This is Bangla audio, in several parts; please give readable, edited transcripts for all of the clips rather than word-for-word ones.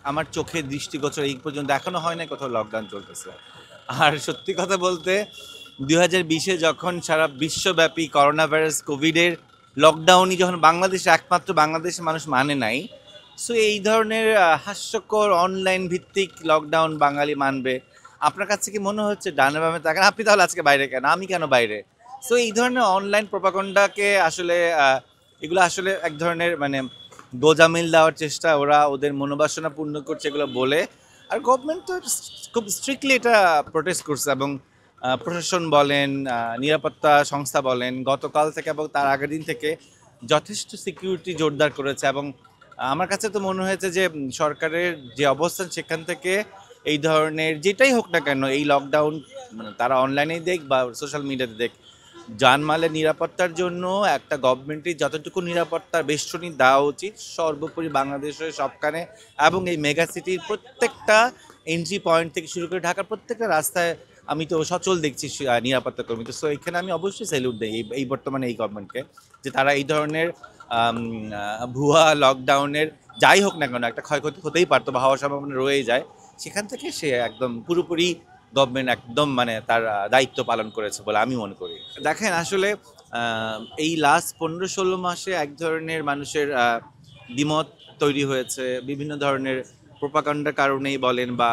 আমার চোখে দৃষ্টিগোচর এই পর্যন্ত এখনো হয় নাই কোথাও লকডাউন চলতেছে। আর সত্যি কথা বলতে 2020-এ যখন সারা বিশ্বব্যাপী করোনা ভাইরাস কোভিডের লকডাউনই যখন বাংলাদেশে একমাত্র বাংলাদেশের মানুষ মানে নাই, সো এই ধরনের হাস্যকর অনলাইন ভিত্তিক লকডাউন বাঙালি মানবে। আপনার কাছে কি মনে হচ্ছে ডানে বামে তাকান আপনি তাহলে আজকে বাইরে কেন, আমি কেন বাইরে? সো এই ধরনের অনলাইন প্রপাগন্ডাকে আসলে এগুলো আসলে এক ধরনের মানে গোজামিল দেওয়ার চেষ্টা, ওরা ওদের মনোবাসনা পূর্ণ করছে এগুলো বলে। আর গভর্নমেন্ট তো খুব স্ট্রিক্টলি এটা প্রোটেস্ট করছে, এবং প্রশাসন বলেন, নিরাপত্তা সংস্থা বলেন, গতকাল থেকে এবং তার আগের দিন থেকে যথেষ্ট সিকিউরিটি জোরদার করেছে। এবং আমার কাছে তো মনে হয়েছে যে সরকারের যে অবস্থান সেখান থেকে এই ধরনের যেটাই হোক না কেন এই লকডাউন, মানে তারা অনলাইনেই দেখ বা সোশ্যাল মিডিয়াতে দেখ, জানমালের নিরাপত্তার জন্য একটা গভর্নমেন্টের যতটুকু নিরাপত্তার বেষ্টনী দেওয়া উচিত সর্বোপরি বাংলাদেশের সবখানে, এবং এই মেগা সিটির প্রত্যেকটা এন্ট্রি পয়েন্ট থেকে শুরু করে ঢাকার প্রত্যেকটা রাস্তায় আমি তো সচল দেখছি নিরাপত্তা কর্মী। তো সো এখানে আমি অবশ্যই স্যালুট দিই এই বর্তমানে এই গভর্নমেন্টকে, যে তারা এই ধরনের ভুয়া লকডাউনের যাই হোক না কেন একটা ক্ষয়ক্ষতি হতেই পারতো বা হওয়ার সম্ভাবনা রয়েই যায়, সেখান থেকে সে একদম পুরোপুরি গভর্নমেন্ট একদম মানে তার দায়িত্ব পালন করেছে বলে আমি মনে করি। দেখেন আসলে এই লাস্ট 15-16 মাসে এক ধরনের মানুষের দ্বিমত তৈরি হয়েছে বিভিন্ন ধরনের প্রোপাগান্ডার কারণেই বলেন বা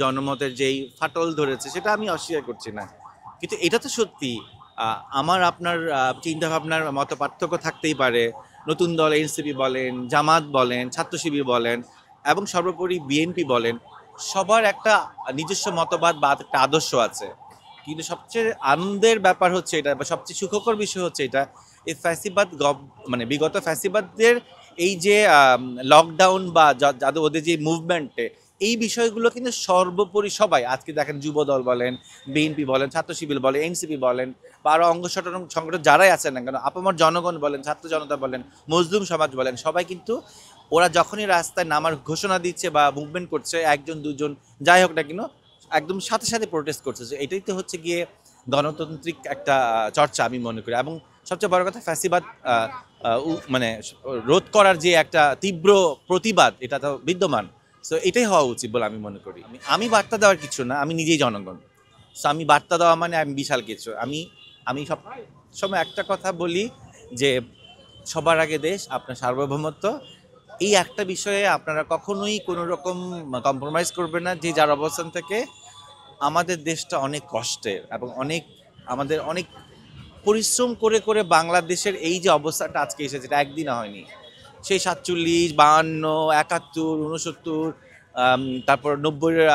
জনমতের যেই ফাটল ধরেছে সেটা আমি অস্বীকার করছি না, কিন্তু এটা তো সত্যি। আমার আপনার চিন্তাভাবনার মত পার্থক্য থাকতেই পারে। নতুন দল এনসিপি বলেন, জামাত বলেন, ছাত্র শিবির বলেন, এবং সর্বোপরি বিএনপি বলেন, সবার একটা নিজস্ব মতবাদ বা একটা আদর্শ আছে। কিন্তু সবচেয়ে আনন্দের ব্যাপার হচ্ছে এটা, বা সবচেয়ে সুখকর বিষয় হচ্ছে এটা, এই ফ্যাসিবাদ মানে বিগত ফ্যাসিবাদদের এই যে লকডাউন বা যাদের ওদের যে মুভমেন্টে এই বিষয়গুলো কিন্তু সর্বোপরি সবাই আজকে দেখেন যুবদল বলেন, বিএনপি বলেন, ছাত্র শিবির বলেন, এনসিপি বলেন, বা আরও সংগঠন যারাই আছেন না কেন, আপামর জনগণ বলেন, ছাত্র জনতা বলেন, মজলুম সমাজ বলেন, সবাই কিন্তু ওরা যখনই রাস্তায় নামার ঘোষণা দিচ্ছে বা মুভমেন্ট করছে, একজন দুজন যাই হোক না কেন একদম সাথে সাথে প্রোটেস্ট করছে। যে এটাই তো হচ্ছে গিয়ে গণতান্ত্রিক একটা চর্চা আমি মনে করি। এবং সবচেয়ে বড় কথা ফ্যাসিবাদ মানে রোধ করার যে একটা তীব্র প্রতিবাদ এটা তো বিদ্যমান। সো এটাই হওয়া উচিত বলে আমি মনে করি। আমি বার্তা দেওয়ার কিছু না, আমি নিজেই জনগণ। সো আমি বার্তা দেওয়া মানে আমি বিশাল কিছু। আমি আমি সব সময় একটা কথা বলি যে সবার আগে দেশ, আপনার সার্বভৌমত্ব, এই একটা বিষয়ে আপনারা কখনোই কোনো রকম কম্প্রোমাইজ করবেন না। যে যার অবস্থান থেকে আমাদের দেশটা অনেক কষ্টের, এবং আমাদের অনেক পরিশ্রম করে করে বাংলাদেশের এই যে অবস্থাটা আজকে এসেছে, এটা একদিনে হয়নি। সেই 47, 52, 71, 69, তারপর 90-এর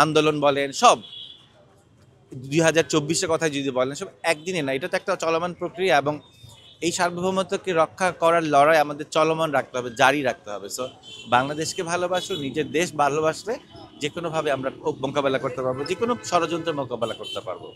আন্দোলন বলেন, সব 2024-এর কথা যদি বলেন, সব একদিনে না, এটা তো একটা চলমান প্রক্রিয়া। এবং এই সার্বভৌমত্বকে রক্ষা করার লড়াই আমাদের চলমান রাখতে হবে, জারি রাখতে হবে। সো বাংলাদেশকে ভালোবাসো, নিজের দেশ ভালোবাসলে যে কোনোভাবে আমরা মোকাবেলা করতে পারবো, যে কোনো ষড়যন্ত্রের মোকাবেলা করতে পারবো।